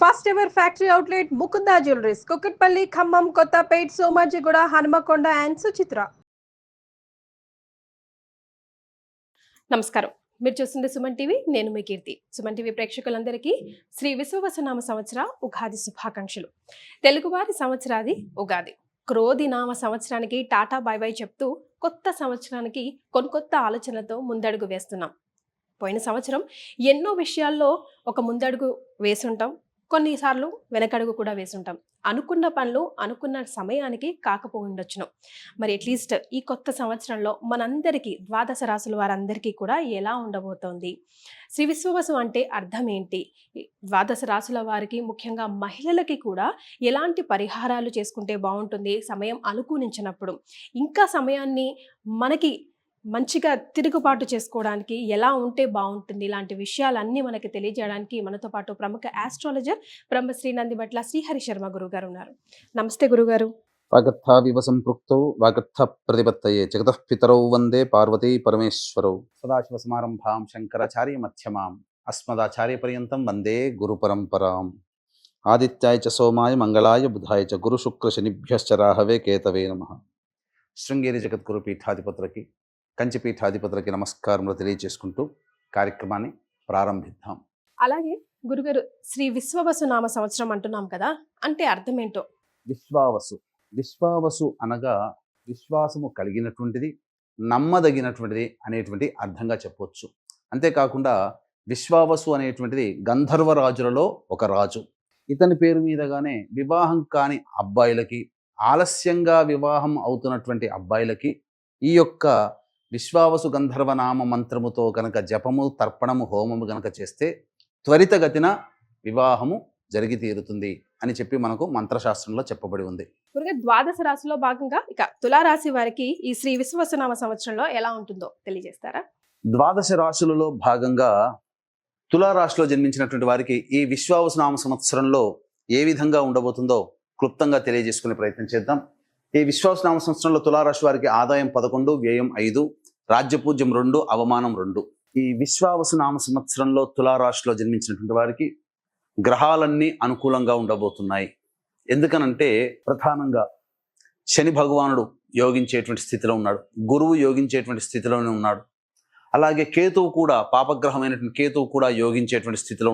First ever factory outlet Mukunda jewellers, Kukatpally, Khammam, Kothapet, Somajiguda, Hanamkonda and Suchitra. నమస్కారం, మీరు చూస్తుంది సుమన్ టీవీ. నేను మీ కీర్తి. సుమన్ టీవీ ప్రేక్షకులందరికీ శ్రీ విశ్వవసునామ సంవత్సర ఉగాది శుభాకాంక్షలు. తెలుగువారి సంవత్సరాది ఉగాది. క్రోధి నామ సంవత్సరానికి టాటా బై బై చెప్తూ కొత్త సంవత్సరానికి కొత్త ఆలోచనలతో ముందడుగు వేస్తున్నాం. పోయిన సంవత్సరం ఎన్నో విషయాల్లో ఒక ముందడుగు వేసుంటాం, కొన్నిసార్లు వెనకడుగు కూడా వేసుంటాం. అనుకున్న పనులు అనుకున్న సమయానికి కాకపోయిండొచ్చును. మరి అట్లీస్ట్ ఈ కొత్త సంవత్సరంలో మనందరికీ ద్వాదశ రాశుల వారందరికీ కూడా ఎలా ఉండబోతోంది, శ్రీ విశ్వవసు అంటే అర్థం ఏంటి, ద్వాదశ రాశుల వారికి ముఖ్యంగా మహిళలకి కూడా ఎలాంటి పరిహారాలు చేసుకుంటే బాగుంటుంది, సమయం అనుకూలించినప్పుడు ఇంకా సమయాన్ని మనకి మంచిగా తిరుగుబాటు చేసుకోవడానికి ఎలా ఉంటే బాగుంటుంది, ఇలాంటి విషయాలన్నీ మనకి తెలియజేయడానికి మనతో పాటు ప్రముఖ ఆస్ట్రాలజర్ బ్రహ్మశ్రీ నందిబట్ల శ్రీహరి శర్మ గురుగారు ఉన్నారు. నమస్తే గురుగారు. వాగర్థావివ సంపృక్తౌ వాగర్థ ప్రతిపత్తయే జగతః పితరౌ వందే పార్వతీ పరమేశ్వరౌ. సదాశివ సమారంభాం శంకరాచార్య మధ్యమాం అస్మదాచార్య పర్యంతం వందే గురు పరంపరాం. ఆదిత్యాయ చ సోమాయ మంగళాయ బుధాయ చ గురు శుక్ర శనిభ్యశ్చ రాహవే కేతవే నమః. శృంగేరి జగద్గురు పీఠాధిపతులకి, కంచి పీఠాధిపతులకి నమస్కారములు తెలియజేసుకుంటూ కార్యక్రమాన్ని ప్రారంభిద్దాం. అలాగే గురుగారు, శ్రీ విశ్వవసు నామ సంవత్సరం అంటున్నాం కదా, అంటే అర్థం ఏంటో? విశ్వావసు, విశ్వావసు అనగా విశ్వాసము కలిగినటువంటిది, నమ్మదగినటువంటిది అనేటువంటి అర్థంగా చెప్పవచ్చు. అంతేకాకుండా విశ్వావసు అనేటువంటిది గంధర్వరాజులలో ఒక రాజు. ఇతని పేరు మీదగానే వివాహం కాని అబ్బాయిలకి, ఆలస్యంగా వివాహం అవుతున్నటువంటి అబ్బాయిలకి ఈ యొక్క విశ్వావసు గంధర్వనామ మంత్రముతో కనుక జపము, తర్పణము, హోమము గనక చేస్తే త్వరితగతిన వివాహము జరిగి తీరుతుంది అని చెప్పి మనకు మంత్రశాస్త్రంలో చెప్పబడి ఉంది. ద్వాదశ రాశిలో భాగంగా ఇక తులారాశి వారికి ఈ శ్రీ విశ్వవసునామ సంవత్సరంలో ఎలా ఉంటుందో తెలియజేస్తారా? ద్వాదశ రాశులలో భాగంగా తులారాశిలో జన్మించినటువంటి వారికి ఈ విశ్వావసునామ సంవత్సరంలో ఏ విధంగా ఉండబోతుందో క్లుప్తంగా తెలియజేసుకునే ప్రయత్నం చేద్దాం. ఈ విశ్వావసునామ సంవత్సరంలో తులారాశి వారికి ఆదాయం 11, వ్యయం 5, రాజ్యపూజ్యం 2, అవమానం 2. ఈ విశ్వావసునామ సంవత్సరంలో తులారాశిలో జన్మించినటువంటి వారికి గ్రహాలన్నీ అనుకూలంగా ఉండబోతున్నాయి. ఎందుకనంటే ప్రధానంగా శని భగవానుడు యోగించేటువంటి స్థితిలో ఉన్నాడు, గురువు యోగించేటువంటి స్థితిలోనే ఉన్నాడు. అలాగే కేతువు కూడా, పాపగ్రహమైనటువంటి కేతువు కూడా యోగించేటువంటి స్థితిలో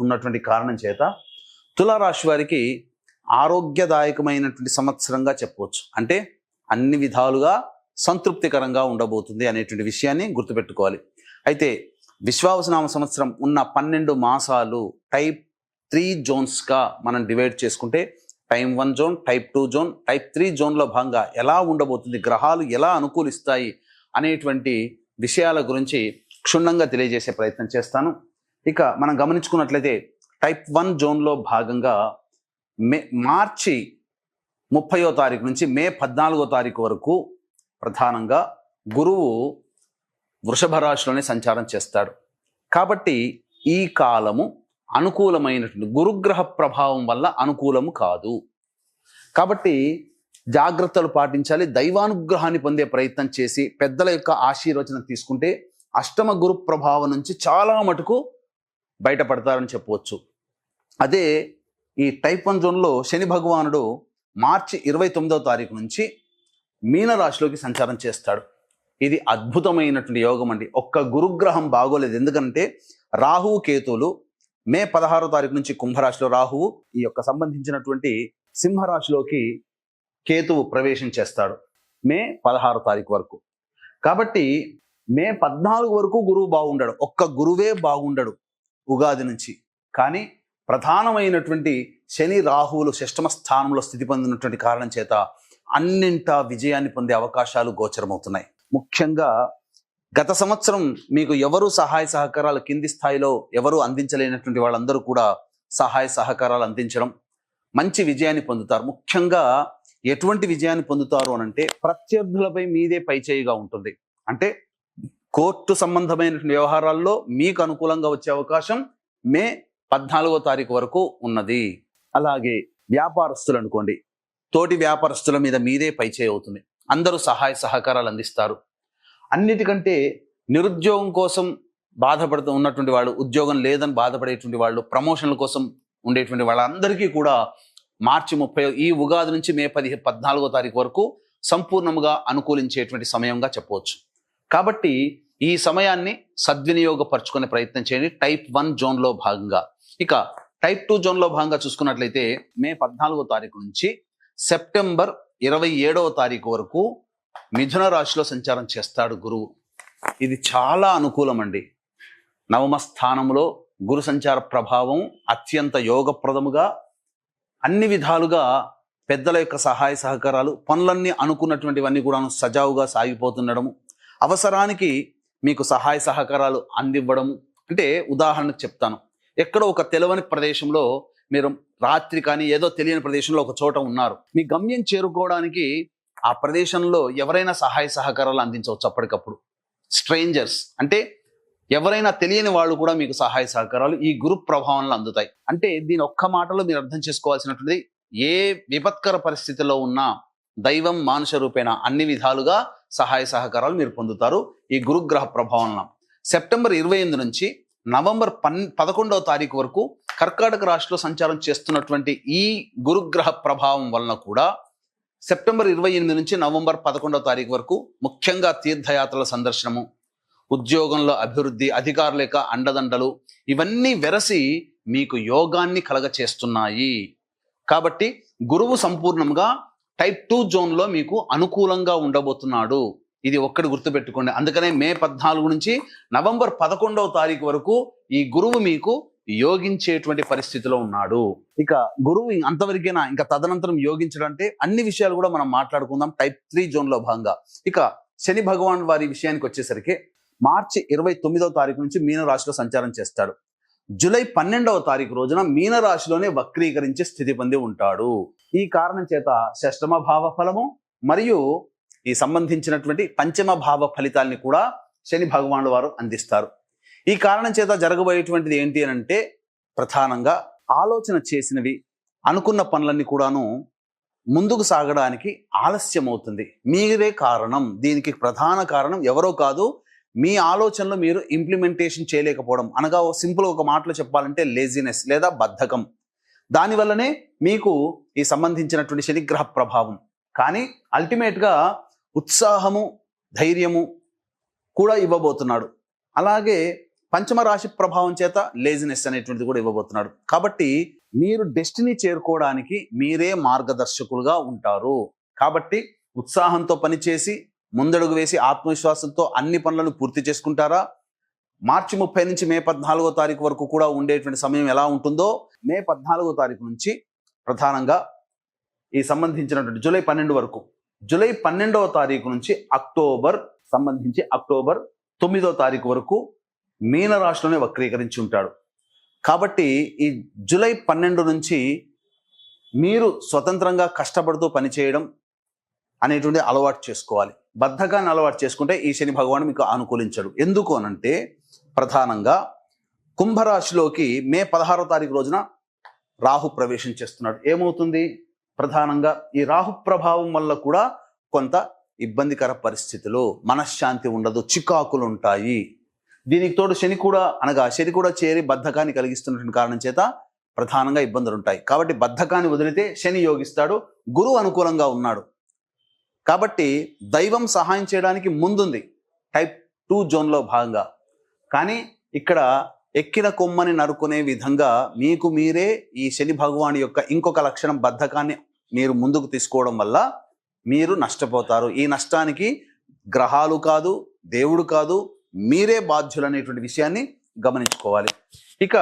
ఉన్నటువంటి కారణం చేత తులారాశి వారికి ఆరోగ్యదాయకమైనటువంటి సంవత్సరంగా చెప్పవచ్చు. అంటే అన్ని విధాలుగా సంతృప్తికరంగా ఉండబోతుంది అనేటువంటి విషయాన్ని గుర్తుపెట్టుకోవాలి. అయితే విశ్వావసునామ సంవత్సరం ఉన్న 12 మాసాలు టైప్ 3 జోన్స్గా మనం డివైడ్ చేసుకుంటే type 1 zone, type 2 zone, type 3 జోన్లో భాగంగా ఎలా ఉండబోతుంది, గ్రహాలు ఎలా అనుకూలిస్తాయి అనేటువంటి విషయాల గురించి క్షుణ్ణంగా తెలియజేసే ప్రయత్నం చేస్తాను. ఇక మనం గమనించుకున్నట్లయితే టైప్ 1 జోన్లో భాగంగా మార్చి 30వ తారీఖు నుంచి మే 14వ తారీఖు వరకు ప్రధానంగా గురువు వృషభ రాశిలోనే సంచారం చేస్తాడు. కాబట్టి ఈ కాలము అనుకూలమైనటువంటి గురుగ్రహ ప్రభావం వల్ల అనుకూలము కాదు. కాబట్టి జాగ్రత్తలు పాటించాలి. దైవానుగ్రహాన్ని పొందే ప్రయత్నం చేసి పెద్దల యొక్క ఆశీర్వచనం తీసుకుంటే అష్టమ గురు ప్రభావం నుంచి చాలా మటుకు బయటపడతారని చెప్పవచ్చు. అదే ఈ టైప్ 1 జోన్లో శని భగవానుడు మార్చి 29వ తారీఖు నుంచి మీనరాశిలోకి సంచారం చేస్తాడు. ఇది అద్భుతమైనటువంటి యోగం అండి. ఒక్క గురుగ్రహం బాగోలేదు. ఎందుకంటే రాహువు, కేతువులు మే 16వ తారీఖు నుంచి కుంభరాశిలో రాహువు, ఈ యొక్క సంబంధించినటువంటి సింహరాశిలోకి కేతువు ప్రవేశం చేస్తాడు మే 16వ తారీఖు వరకు. కాబట్టి మే 14 వరకు గురువు బాగుండడు, ఒక్క గురువే బాగుండడు ఉగాది నుంచి. కానీ ప్రధానమైనటువంటి శని, రాహువులు షష్టమ స్థానంలో స్థితి పొందినటువంటి కారణం చేత అన్నింటా విజయాన్ని పొందే అవకాశాలు గోచరమవుతున్నాయి. ముఖ్యంగా గత సంవత్సరం మీకు ఎవరు సహాయ సహకారాలు కింది స్థాయిలో ఎవరు అందించలేనటువంటి వాళ్ళందరూ కూడా సహాయ సహకారాలు అందించడం, మంచి విజయాన్ని పొందుతారు. ముఖ్యంగా ఎటువంటి విజయాన్ని పొందుతారు అనంటే ప్రత్యర్థులపై మీదే పైచేయిగా ఉంటుంది. అంటే కోర్టు సంబంధమైనటువంటి వ్యవహారాల్లో మీకు అనుకూలంగా వచ్చే అవకాశం మే 14వ తారీఖు వరకు ఉన్నది. అలాగే వ్యాపారస్తులు అనుకోండి, తోటి వ్యాపారస్తుల మీద మీదే పైచేయి అవుతుంది. అందరూ సహాయ సహకారాలు అందిస్తారు. అన్నిటికంటే నిరుద్యోగం కోసం బాధపడుతూ ఉన్నటువంటి వాళ్ళు, ఉద్యోగం లేదని బాధపడేటువంటి వాళ్ళు, ప్రమోషన్ల కోసం ఉండేటువంటి వాళ్ళందరికీ కూడా మార్చి 30 ఈ ఉగాది నుంచి మే 14వ తారీఖు వరకు సంపూర్ణముగా అనుకూలించేటువంటి సమయంగా చెప్పవచ్చు. కాబట్టి ఈ సమయాన్ని సద్వినియోగపరచుకునే ప్రయత్నం చేయండి టైప్ 1 జోన్లో భాగంగా. ఇక టైప్ 2 జోన్లో భాగంగా చూసుకున్నట్లయితే మే 14వ తారీఖు నుంచి సెప్టెంబర్ 27వ తారీఖు వరకు మిథున రాశిలో సంచారం చేస్తాడు గురువు. ఇది చాలా అనుకూలం అండి. నవమ స్థానంలో గురు సంచార ప్రభావం అత్యంత యోగప్రదముగా, అన్ని విధాలుగా పెద్దల యొక్క సహాయ సహకారాలు, పనులన్నీ అనుకున్నటువంటివన్నీ కూడా సజావుగా సాగిపోతుండడము, అవసరానికి మీకు సహాయ సహకారాలు అందివ్వడము. అంటే ఉదాహరణకు చెప్తాను, ఎక్కడో ఒక తెలియని ప్రదేశంలో మీరు రాత్రి కానీ ఏదో తెలియని ప్రదేశంలో ఒక చోట ఉన్నారు. మీ గమ్యం చేరుకోవడానికి ఆ ప్రదేశంలో ఎవరైనా సహాయ సహకారాలు అందించవచ్చు. అప్పటికప్పుడు స్ట్రేంజర్స్ అంటే ఎవరైనా తెలియని వాళ్ళు కూడా మీకు సహాయ సహకారాలు ఈ గురు ప్రభావంలో అందుతాయి. అంటే దీని ఒక్క మాటలో మీరు అర్థం చేసుకోవాల్సినటువంటిది, ఏ విపత్కర పరిస్థితిలో ఉన్నా దైవం మానుష రూపేణ అన్ని విధాలుగా సహాయ సహకారాలు మీరు పొందుతారు ఈ గురుగ్రహ ప్రభావంలో. సెప్టెంబర్ 28 నుంచి నవంబర్ 11వ తారీఖు వరకు కర్కాటక రాశిలో సంచారం చేస్తున్నటువంటి ఈ గురుగ్రహ ప్రభావం వలన కూడా సెప్టెంబర్ 28 నుంచి నవంబర్ 11వ తారీఖు వరకు ముఖ్యంగా తీర్థయాత్రల సందర్శనము, ఉద్యోగంలో అభివృద్ధి, అధికారుల యొక్క అండదండలు ఇవన్నీ వెరసి మీకు యోగాన్ని కలగచేస్తున్నాయి. కాబట్టి గురువు సంపూర్ణంగా టైప్ 2 జోన్లో మీకు అనుకూలంగా ఉండబోతున్నాడు. ఇది ఒక్కటి గుర్తుపెట్టుకోండి. అందుకనే మే 14 నుంచి నవంబర్ 11వ తారీఖు వరకు ఈ గురువు మీకు యోగించేటువంటి పరిస్థితిలో ఉన్నాడు. ఇక గురువు అంతవరకేనా, ఇంకా తదనంతరం యోగించడం అంటే అన్ని విషయాలు కూడా మనం మాట్లాడుకుందాం టైప్ 3 జోన్లో భాగంగా. ఇక శని భగవాన్ వారి విషయానికి వచ్చేసరికి మార్చి 29వ తారీఖు నుంచి మీన రాశిలో సంచారం చేస్తాడు. జూలై 12వ తారీఖు రోజున మీన రాశిలోనే వక్రీకరించే స్థితి పొంది ఉంటాడు. ఈ కారణం చేత షష్టమ భావ ఫలము మరియు ఈ సంబంధించినటువంటి పంచమ భావ ఫలితాల్ని కూడా శని భగవానుడు వారు అందిస్తారు. ఈ కారణం చేత జరగబోయేటువంటిది ఏంటి అని అంటే, ప్రధానంగా ఆలోచన చేసినవి, అనుకున్న పనులన్నీ కూడాను ముందుకు సాగడానికి ఆలస్యం అవుతుంది. మీరే కారణం. దీనికి ప్రధాన కారణం ఎవరో కాదు, మీ ఆలోచనలు మీరు ఇంప్లిమెంటేషన్ చేయలేకపోవడం. అనగా సింపుల్ ఒక మాటలో చెప్పాలంటే లేజినెస్ లేదా బద్ధకం. దానివల్లనే మీకు ఈ సంబంధించినటువంటి శనిగ్రహ ప్రభావం. కానీ అల్టిమేట్గా ఉత్సాహము, ధైర్యము కూడా ఇవ్వబోతున్నాడు. అలాగే పంచమ రాశి ప్రభావం చేత లేజినెస్ అనేటువంటిది కూడా ఇవ్వబోతున్నాడు. కాబట్టి మీరు డెస్టినీ చేరుకోవడానికి మీరే మార్గదర్శకులుగా ఉంటారు. కాబట్టి ఉత్సాహంతో పనిచేసి ముందడుగు వేసి ఆత్మవిశ్వాసంతో అన్ని పనులను పూర్తి చేసుకుంటారా? మార్చి 30 నుంచి మే 14వ తారీఖు వరకు కూడా ఉండేటువంటి సమయం ఎలా ఉంటుందో, మే 14వ తారీఖు నుంచి ప్రధానంగా ఈ సంబంధించినటువంటి జూలై 12 వరకు, జూలై 12వ తారీఖు నుంచి అక్టోబర్ 9వ తారీఖు వరకు మీన రాశిలోనే వక్రీకరించి ఉంటాడు. కాబట్టి ఈ జూలై 12 నుంచి మీరు స్వతంత్రంగా కష్టపడుతూ పనిచేయడం అనేటువంటి అలవాటు చేసుకోవాలి. బద్ధకాన్ని అలవాటు చేసుకుంటే ఈ శని భగవాను మీకు అనుకూలించడు. ఎందుకు అనంటే, ప్రధానంగా కుంభరాశిలోకి మే 16వ తారీఖు రోజున రాహు ప్రవేశం చేస్తున్నాడు. ఏమవుతుంది? ప్రధానంగా ఈ రాహు ప్రభావం వల్ల కూడా కొంత ఇబ్బందికర పరిస్థితులు, మనశ్శాంతి ఉండదు, చికాకులు ఉంటాయి. దీనికి తోడు శని కూడా చేరి బద్ధకాన్ని కలిగిస్తున్నటువంటి కారణం చేత ప్రధానంగా ఇబ్బందులు ఉంటాయి. కాబట్టి బద్ధకాన్ని వదిలితే శని యోగిస్తాడు, గురువు అనుకూలంగా ఉన్నాడు. కాబట్టి దైవం సహాయం చేయడానికి ముందుంది టైప్ 2 జోన్లో భాగంగా. కానీ ఇక్కడ ఎక్కిన కొమ్మని నరుకునే విధంగా మీకు మీరే ఈ శని భగవాన్ యొక్క ఇంకొక లక్షణం, బద్ధకాన్ని మీరు ముందుకు తీసుకోవడం వల్ల మీరు నష్టపోతారు. ఈ నష్టానికి గ్రహాలు కాదు, దేవుడు కాదు, మీరే బాధ్యులు అనేటువంటి విషయాన్ని గమనించుకోవాలి. ఇక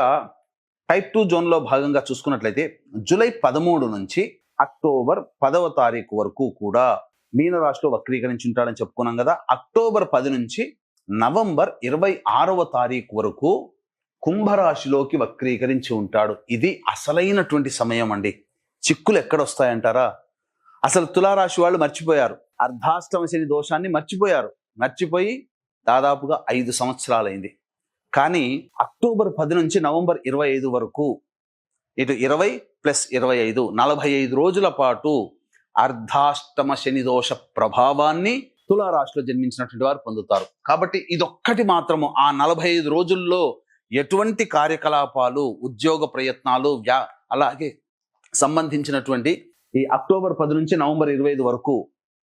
టైప్ 2 జోన్లో భాగంగా చూసుకున్నట్లయితే జూలై 13 నుంచి అక్టోబర్ 10వ తారీఖు వరకు కూడా మీన రాశిలో వక్రీకరించి ఉంటాడని చెప్పుకున్నాం కదా. అక్టోబర్ 10 నుంచి నవంబర్ 26వ తారీఖు వరకు కుంభరాశిలోకి వక్రీకరించి ఉంటాడు. ఇది అసలైనటువంటి సమయం అండి. చిక్కులు ఎక్కడొస్తాయంటారా? అసలు తులారాశి వాళ్ళు మర్చిపోయారు, అర్ధాష్టమ శని దోషాన్ని మర్చిపోయి దాదాపుగా 5 సంవత్సరాలైంది. కానీ అక్టోబర్ 10 నుంచి నవంబర్ 25 వరకు, ఇటు 20 + 25 45 రోజుల పాటు అర్ధాష్టమ శని దోష ప్రభావాన్ని తులారాశిలో జన్మించినటువంటి వారు పొందుతారు. కాబట్టి ఇదొక్కటి మాత్రము ఆ 45 రోజుల్లో ఎటువంటి కార్యకలాపాలు, ఉద్యోగ ప్రయత్నాలు, అలాగే సంబంధించినటువంటి ఈ అక్టోబర్ 10 నుంచి నవంబర్ 25 వరకు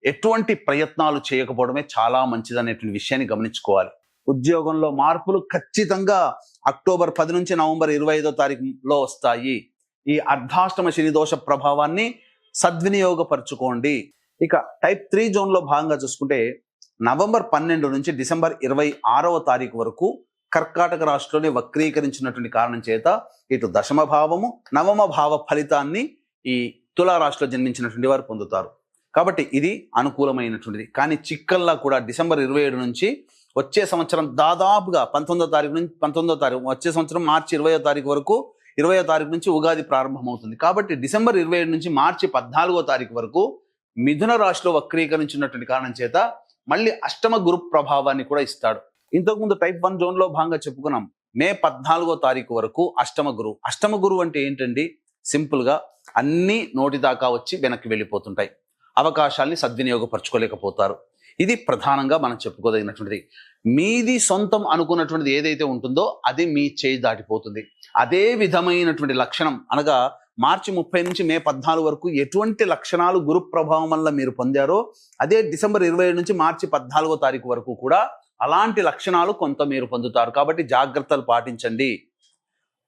ఎటువంటి ప్రయత్నాలు చేయకపోవడమే చాలా మంచిదనేటువంటి విషయాన్ని గమనించుకోవాలి. ఉద్యోగంలో మార్పులు ఖచ్చితంగా అక్టోబర్ 10 నుంచి నవంబర్ 25వ తారీఖులో వస్తాయి. ఈ అర్ధాష్టమ శని దోష ప్రభావాన్ని సద్వినియోగపరచుకోండి. ఇక టైప్ 3 జోన్లో భాగంగా చూసుకుంటే నవంబర్ 12 నుంచి డిసెంబర్ 26వ తారీఖు వరకు కర్కాటక రాశిలోనే వక్రీకరించినటువంటి కారణం చేత ఇటు దశమ భావము, నవమ భావ ఫలితాన్ని ఈ తులారాశిలో జన్మించినటువంటి వారు పొందుతారు. కాబట్టి ఇది అనుకూలమైనటువంటిది. కానీ చిక్కల్లా కూడా డిసెంబర్ 27 నుంచి వచ్చే సంవత్సరం దాదాపుగా 19వ తారీఖు వచ్చే సంవత్సరం మార్చి 20వ తారీఖు వరకు, 20వ తారీఖు నుంచి ఉగాది ప్రారంభమవుతుంది. కాబట్టి డిసెంబర్ 27 నుంచి మార్చి 14వ తారీఖు వరకు మిథున రాశిలో వక్రీకరించినటువంటి కారణం చేత మళ్ళీ అష్టమ గురు ప్రభావాన్ని కూడా ఇస్తాడు. ఇంతకుముందు టైప్ 1 జోన్లో భాగంగా చెప్పుకున్నాం. మే 14వ తారీఖు వరకు అష్టమ గురువు అంటే ఏంటండి? సింపుల్గా అన్నీ నోటి దాకా వచ్చి వెనక్కి వెళ్ళిపోతుంటాయి. అవకాశాల్ని సద్వినియోగపరచుకోలేకపోతారు. ఇది ప్రధానంగా మనం చెప్పుకోదగినటువంటిది. మీది సొంతం అనుకున్నటువంటిది ఏదైతే ఉంటుందో అది మీ చేయి దాటిపోతుంది. అదే విధమైనటువంటి లక్షణం అనగా మార్చి 30 నుంచి మే 14 వరకు ఎటువంటి లక్షణాలు గురు ప్రభావం వల్ల మీరు పొందారో అదే డిసెంబర్ 27 నుంచి మార్చి 14వ తారీఖు వరకు కూడా అలాంటి లక్షణాలు కొంత మీరు పొందుతారు. కాబట్టి జాగ్రత్తలు పాటించండి.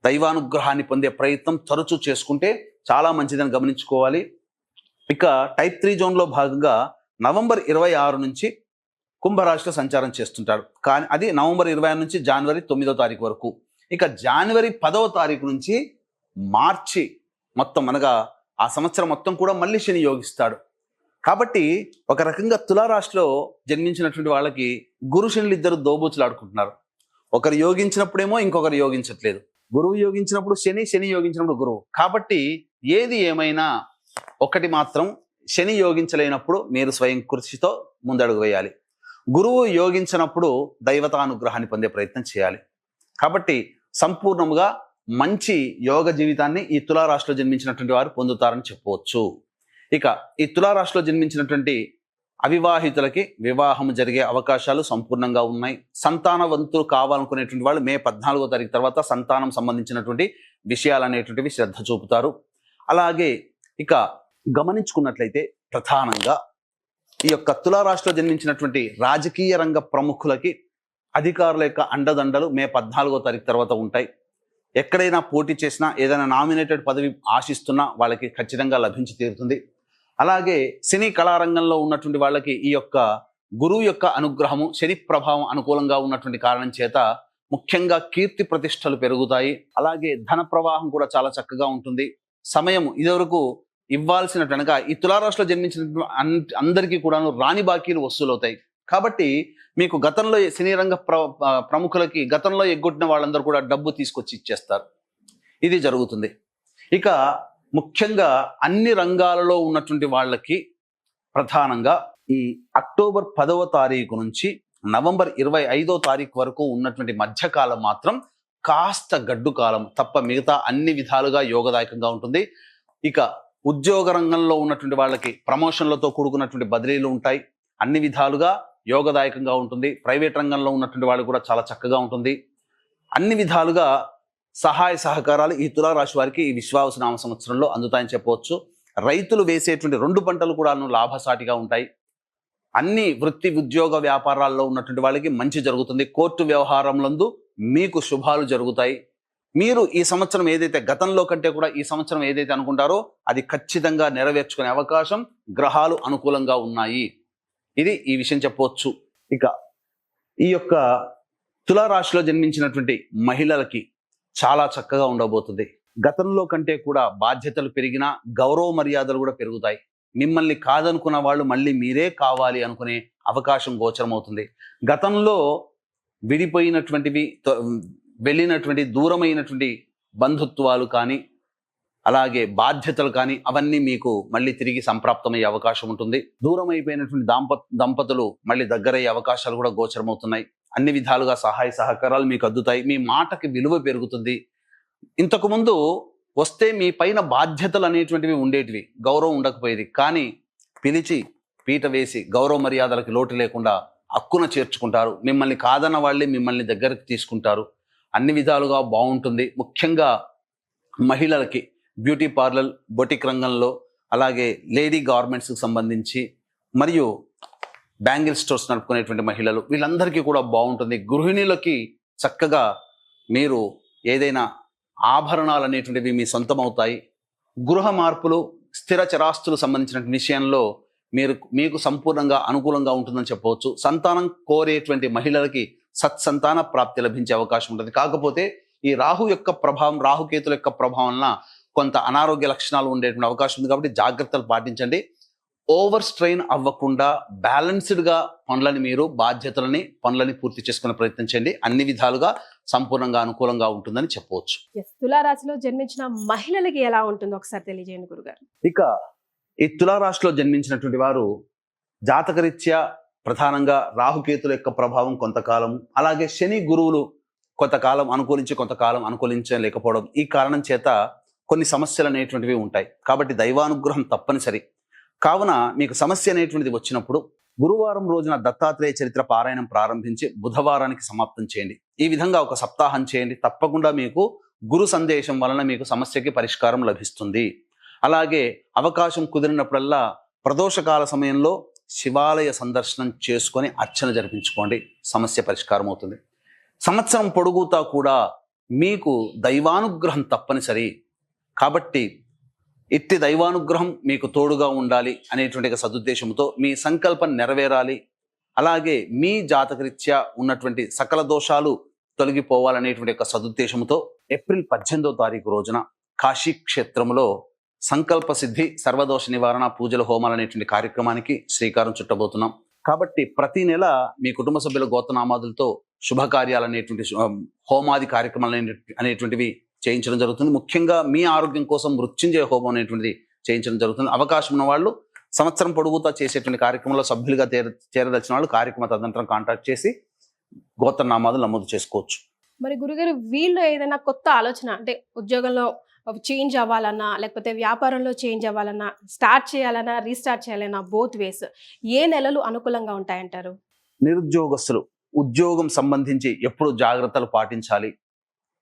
దైవానుగ్రహాన్ని పొందే ప్రయత్నం తరచూ చేసుకుంటే చాలా మంచిదని గమనించుకోవాలి. ఇక టైప్ 3 జోన్లో భాగంగా నవంబర్ 26 నుంచి కుంభరాశిలో సంచారం చేస్తుంటాడు. కానీ అది నవంబర్ 26 నుంచి జనవరి 9వ తారీఖు వరకు. ఇక జనవరి 10వ తారీఖు నుంచి మార్చి మొత్తం అనగా ఆ సంవత్సరం మొత్తం కూడా మళ్ళీ శని యోగిస్తాడు. కాబట్టి ఒక రకంగా తులారాశిలో జన్మించినటువంటి వాళ్ళకి గురు శనులు ఇద్దరు దోబూచులాడుకుంటున్నారు. ఒకరు యోగించినప్పుడేమో ఇంకొకరు యోగించట్లేదు. గురువు యోగించినప్పుడు శని, శని యోగించినప్పుడు గురువు. కాబట్టి ఏది ఏమైనా ఒకటి మాత్రం, శని యోగించలేనప్పుడు మీరు స్వయం కృషితో ముందడుగు వేయాలి. గురువు యోగించినప్పుడు దైవతానుగ్రహాన్ని పొందే ప్రయత్నం చేయాలి. కాబట్టి సంపూర్ణముగా మంచి యోగ జీవితాన్ని ఈ తులారాశిలో జన్మించినటువంటి వారు పొందుతారని చెప్పవచ్చు. ఇక ఈ తులారాశిలో జన్మించినటువంటి అవివాహితులకి వివాహం జరిగే అవకాశాలు సంపూర్ణంగా ఉన్నాయి. సంతానవంతులు కావాలనుకునేటువంటి వాళ్ళు మే 14వ తారీఖు తర్వాత సంతానం సంబంధించినటువంటి విషయాలు అనేటువంటివి శ్రద్ధ చూపుతారు. అలాగే ఇక గమనించుకున్నట్లయితే ప్రధానంగా ఈ యొక్క తులారాశిలో జన్మించినటువంటి రాజకీయ రంగ ప్రముఖులకి అధికారుల యొక్క అండదండలు మే 14వ తారీఖు తర్వాత ఉంటాయి. ఎక్కడైనా పోటీ చేసినా, ఏదైనా నామినేటెడ్ పదవి ఆశిస్తున్నా వాళ్ళకి ఖచ్చితంగా లభించి తీరుతుంది. అలాగే సినీ కళారంగంలో ఉన్నటువంటి వాళ్ళకి ఈ యొక్క గురువు యొక్క అనుగ్రహము, శని ప్రభావం అనుకూలంగా ఉన్నటువంటి కారణం చేత ముఖ్యంగా కీర్తి ప్రతిష్టలు పెరుగుతాయి. అలాగే ధన ప్రవాహం కూడా చాలా చక్కగా ఉంటుంది. సమయం ఇదివరకు ఇవ్వాల్సినట్టుగా ఈ తులారాశిలో జన్మించిన అందరికీ కూడాను రాని బాకీలు వసూలవుతాయి. కాబట్టి మీకు గతంలో సినీ రంగ ప్రముఖులకి గతంలో ఎగ్గొట్టిన వాళ్ళందరూ కూడా డబ్బు తీసుకొచ్చి ఇచ్చేస్తారు. ఇది జరుగుతుంది. ఇక ముఖ్యంగా అన్ని రంగాలలో ఉన్నటువంటి వాళ్ళకి ప్రధానంగా ఈ అక్టోబర్ 10వ తారీఖు నుంచి నవంబర్ 25వ తారీఖు వరకు ఉన్నటువంటి మధ్యకాలం మాత్రం కాస్త గడ్డు కాలం తప్ప మిగతా అన్ని విధాలుగా యోగదాయకంగా ఉంటుంది. ఇక ఉద్యోగ రంగంలో ఉన్నటువంటి వాళ్ళకి ప్రమోషన్లతో కూడుకున్నటువంటి బదిలీలు ఉంటాయి. అన్ని విధాలుగా యోగదాయకంగా ఉంటుంది. ప్రైవేట్ రంగంలో ఉన్నటువంటి వాళ్ళు కూడా చాలా చక్కగా ఉంటుంది. అన్ని విధాలుగా సహాయ సహకారాలు ఈ తులారాశి వారికి ఈ విశ్వావసునామ సంవత్సరంలో అందుతాయని చెప్పవచ్చు. రైతులు వేసేటువంటి 2 పంటలు కూడా లాభసాటిగా ఉంటాయి. అన్ని వృత్తి ఉద్యోగ వ్యాపారాల్లో ఉన్నటువంటి వాళ్ళకి మంచి జరుగుతుంది. కోర్టు వ్యవహారంలందు మీకు శుభాలు జరుగుతాయి. మీరు ఈ సంవత్సరం ఏదైతే గతంలో కంటే కూడా ఈ సంవత్సరం ఏదైతే అనుకుంటారో అది ఖచ్చితంగా నెరవేర్చుకునే అవకాశం గ్రహాలు అనుకూలంగా ఉన్నాయి. ఇది ఈ విషయం చెప్పవచ్చు. ఇక ఈ యొక్క తులారాశిలో జన్మించినటువంటి మహిళలకి చాలా చక్కగా ఉండబోతుంది. గతంలో కంటే కూడా బాధ్యతలు పెరిగినా గౌరవ మర్యాదలు కూడా పెరుగుతాయి. మిమ్మల్ని కాదనుకున్న వాళ్ళు మళ్ళీ మీరే కావాలి అనుకునే అవకాశం గోచరమవుతుంది. గతంలో విడిపోయినటువంటివి, వెళ్ళినటువంటి దూరమైనటువంటి బంధుత్వాలు కానీ అలాగే బాధ్యతలు కానీ అవన్నీ మీకు మళ్ళీ తిరిగి సంప్రాప్తమయ్యే అవకాశం ఉంటుంది. దూరం అయిపోయినటువంటి దంపతులు మళ్ళీ దగ్గరయ్యే అవకాశాలు కూడా గోచరమవుతున్నాయి. అన్ని విధాలుగా సహాయ సహకారాలు మీకు అందుతాయి. మీ మాటకి విలువ పెరుగుతుంది. ఇంతకుముందు వస్తే మీ పైన బాధ్యతలు అనేటువంటివి ఉండేటివి, గౌరవం ఉండకపోయేది. కానీ పిలిచి పీట వేసి గౌరవ మర్యాదలకి లోటు లేకుండా హక్కున చేర్చుకుంటారు. మిమ్మల్ని కాదన్న వాళ్ళే మిమ్మల్ని దగ్గరికి తీసుకుంటారు. అన్ని విధాలుగా బాగుంటుంది. ముఖ్యంగా మహిళలకి బ్యూటీ పార్లర్, బొటిక్ రంగంలో, అలాగే లేడీ గార్మెంట్స్కి సంబంధించి మరియు బ్యాంగిల్ స్టోర్స్ నడుపుకునేటువంటి మహిళలు, వీళ్ళందరికీ కూడా బాగుంటుంది. గృహిణులకి చక్కగా మీరు ఏదైనా ఆభరణాలు అనేటువంటివి మీ సొంతం అవుతాయి. గృహ మార్పులు, స్థిర చరాస్తులు సంబంధించిన విషయంలో మీకు సంపూర్ణంగా అనుకూలంగా ఉంటుందని చెప్పవచ్చు. సంతానం కోరేటువంటి మహిళలకి సత్సంతాన ప్రాప్తి లభించే అవకాశం ఉంటుంది. కాకపోతే ఈ రాహు యొక్క ప్రభావం, రాహుకేతుల యొక్క ప్రభావం వలన కొంత అనారోగ్య లక్షణాలు ఉండేటువంటి అవకాశం ఉంది. కాబట్టి జాగ్రత్తలు పాటించండి. ఓవర్ స్ట్రెయిన్ అవ్వకుండా బ్యాలెన్స్డ్గా పనులని పూర్తి చేసుకునే ప్రయత్నం చేయండి. అన్ని విధాలుగా సంపూర్ణంగా అనుకూలంగా ఉంటుందని చెప్పవచ్చు. తులారాశిలో జన్మించిన మహిళలకి ఎలా ఉంటుందో ఒకసారి తెలియజేయండి గురుగారు. ఇక ఈ తులారాశిలో జన్మించినటువంటి వారు జాతకరీత్యా ప్రధానంగా రాహుకేతుల యొక్క ప్రభావం కొంతకాలం, అలాగే శని గురువులు కొంతకాలం అనుకూలించి కొంతకాలం అనుకూలించలేకపోవడం, ఈ కారణం చేత కొన్ని సమస్యలు అనేటువంటివి ఉంటాయి. కాబట్టి దైవానుగ్రహం తప్పనిసరి. కావున మీకు సమస్య అనేటువంటిది వచ్చినప్పుడు గురువారం రోజున దత్తాత్రేయ చరిత్ర పారాయణం ప్రారంభించి బుధవారానికి సమాప్తం చేయండి. ఈ విధంగా ఒక సప్తాహం చేయండి. తప్పకుండా మీకు గురు సందేశం వలన మీకు సమస్యకి పరిష్కారం లభిస్తుంది. అలాగే అవకాశం కుదిరినప్పుడల్లా ప్రదోషకాల సమయంలో శివాలయ సందర్శనం చేసుకొని అర్చన జరిపించుకోండి. సమస్య పరిష్కారం అవుతుంది. సంవత్సరం పొడుగుతా కూడా మీకు దైవానుగ్రహం తప్పనిసరి. కాబట్టి ఇట్టి దైవానుగ్రహం మీకు తోడుగా ఉండాలి అనేటువంటి సదుద్దేశంతో మీ సంకల్పం నెరవేరాలి. అలాగే మీ జాతకరీత్యా ఉన్నటువంటి సకల దోషాలు తొలగిపోవాలనేటువంటి సదుద్దేశంతో ఏప్రిల్ 18వ తారీఖు రోజున కాశీ క్షేత్రంలో సంకల్ప సిద్ధి సర్వదోష నివారణ పూజల హోమాలు అనేటువంటి కార్యక్రమానికి శ్రీకారం చుట్టబోతున్నాం. కాబట్టి ప్రతి నెల మీ కుటుంబ సభ్యుల గోత్రనామాదులతో శుభకార్యాలు అనేటువంటి హోమాది కార్యక్రమాలు అనేటువంటివి చేయించడం జరుగుతుంది. ముఖ్యంగా మీ ఆరోగ్యం కోసం మృత్యుంజయ హోమం అనేటువంటిది చేయించడం జరుగుతుంది. అవకాశం ఉన్న వాళ్ళు సంవత్సరం పొడుగుతా చేసేటువంటి కార్యక్రమంలో సభ్యులుగా చేరదలిచిన వాళ్ళు కార్యక్రమ తదనంతరం కాంటాక్ట్ చేసి గోత్రనామాదులు నమోదు చేసుకోవచ్చు. మరి గురుగారు, వీళ్ళు ఏదైనా కొత్త ఆలోచన అంటే ఉద్యోగంలో చేంజ్ అవ్వాలన్నా, లేకపోతే వ్యాపారంలో చేంజ్ అవ్వాలన్నా, స్టార్ట్ చేయాలన్నా, రీస్టార్ట్ చేయాలన్నా, బోత్ వేస్ ఏ నెలలు అనుకూలంగా ఉంటాయంటారు? నిరుద్యోగస్తులు ఉద్యోగం సంబంధించి ఎప్పుడు జాగ్రత్తలు పాటించాలి,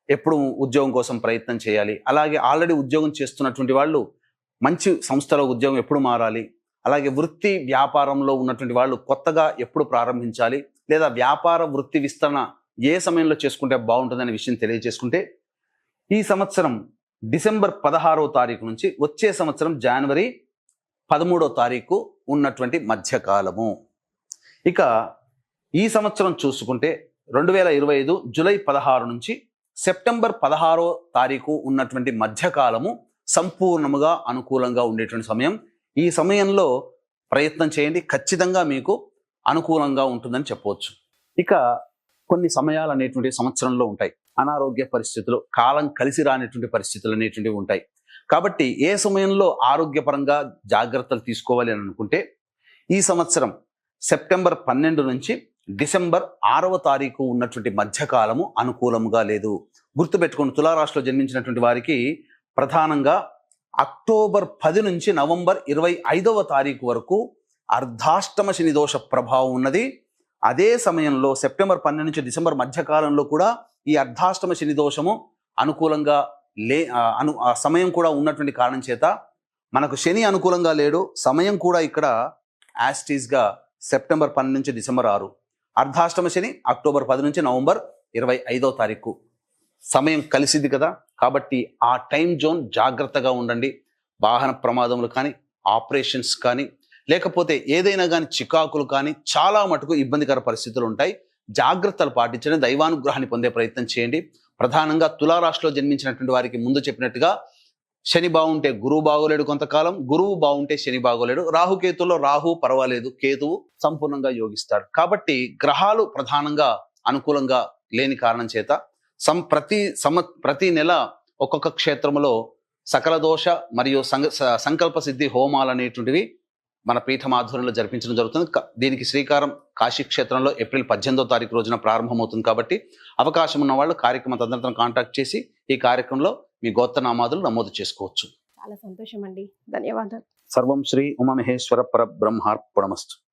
ఎప్పుడు ఉద్యోగం కోసం ప్రయత్నం చేయాలి. అలాగే ఆల్రెడీ ఉద్యోగం చేస్తున్నటువంటి వాళ్ళు మంచి సంస్థలో ఉద్యోగం ఎప్పుడు మారాలి, అలాగే వృత్తి వ్యాపారంలో ఉన్నటువంటి వాళ్ళు కొత్తగా ఎప్పుడు ప్రారంభించాలి, లేదా వ్యాపార వృత్తి విస్తరణ ఏ సమయంలో చేసుకుంటే బాగుంటుందనే విషయం తెలియజేసుకుంటే, ఈ సంవత్సరం డిసెంబర్ 16వ తారీఖు నుంచి వచ్చే సంవత్సరం జనవరి 13వ తారీఖు ఉన్నటువంటి మధ్యకాలము. ఇక ఈ సంవత్సరం చూసుకుంటే 2025 జూలై 16 నుంచి సెప్టెంబర్ 16వ తారీఖు ఉన్నటువంటి మధ్యకాలము సంపూర్ణముగా అనుకూలంగా ఉండేటువంటి సమయం. ఈ సమయంలో ప్రయత్నం చేయండి, ఖచ్చితంగా మీకు అనుకూలంగా ఉంటుందని చెప్పవచ్చు. ఇక కొన్ని సమయాలు అనేటువంటి సంవత్సరంలో ఉంటాయి. అనారోగ్య పరిస్థితులు, కాలం కలిసి రానటువంటి పరిస్థితులు అనేటువంటివి ఉంటాయి. కాబట్టి ఏ సమయంలో ఆరోగ్యపరంగా జాగ్రత్తలు తీసుకోవాలి అని అనుకుంటే, ఈ సంవత్సరం సెప్టెంబర్ 12 నుంచి డిసెంబర్ 6వ తారీఖు ఉన్నటువంటి మధ్యకాలము అనుకూలంగా లేదు. గుర్తుపెట్టుకోండి, తులారాశిలో జన్మించినటువంటి వారికి ప్రధానంగా అక్టోబర్ 10 నుంచి నవంబర్ 25వ తారీఖు వరకు అర్ధాష్టమ శని దోష ప్రభావం ఉన్నది. అదే సమయంలో సెప్టెంబర్ 12 నుంచి డిసెంబర్ మధ్యకాలంలో కూడా ఈ అర్ధాష్టమ శని దోషము అనుకూలంగా ఆ సమయం కూడా ఉన్నటువంటి కారణం చేత మనకు శని అనుకూలంగా లేడు. సమయం కూడా ఇక్కడ యాస్టీస్గా సెప్టెంబర్ 12 నుంచి డిసెంబర్ 6, అర్ధాష్టమ శని అక్టోబర్ 10 నుంచి నవంబర్ 25వ తారీఖు సమయం కలిసిది కదా. కాబట్టి ఆ టైం జోన్ జాగ్రత్తగా ఉండండి. వాహన ప్రమాదములు కానీ, ఆపరేషన్స్ కానీ, లేకపోతే ఏదైనా కానీ చికాకులు కానీ చాలా మటుకు ఇబ్బందికర పరిస్థితులు ఉంటాయి. జాగ్రత్తలు పాటించండి, దైవానుగ్రహాన్ని పొందే ప్రయత్నం చేయండి. ప్రధానంగా తులారాశిలో జన్మించినటువంటి వారికి ముందు చెప్పినట్టుగా శని బాగుంటే గురువు బాగోలేడు కొంతకాలం, గురువు బాగుంటే శని బాగోలేడు. రాహుకేతుల్లో రాహు పర్వాలేదు, కేతువు సంపూర్ణంగా యోగిస్తాడు. కాబట్టి గ్రహాలు ప్రధానంగా అనుకూలంగా లేని కారణం చేత ప్రతి నెల ఒక్కొక్క క్షేత్రంలో సకల దోష మరియు సంకల్ప సిద్ధి హోమాలు అనేటువంటివి మన పీఠం ఆధ్వర్యంలో జరిపించడం జరుగుతుంది. దీనికి శ్రీకారం కాశీ క్షేత్రంలో ఏప్రిల్ 18వ తారీఖు రోజున ప్రారంభమవుతుంది. కాబట్టి అవకాశం ఉన్న వాళ్ళు కార్యక్రమ తదనంతరం కాంటాక్ట్ చేసి ఈ కార్యక్రమంలో మీ గోత్రనామాదులు నమోదు చేసుకోవచ్చు. చాలా సంతోషం అండి, ధన్యవాదాలు. సర్వం శ్రీ ఉమామహేశ్వర పరబ్రహ్మార్పణమస్తు.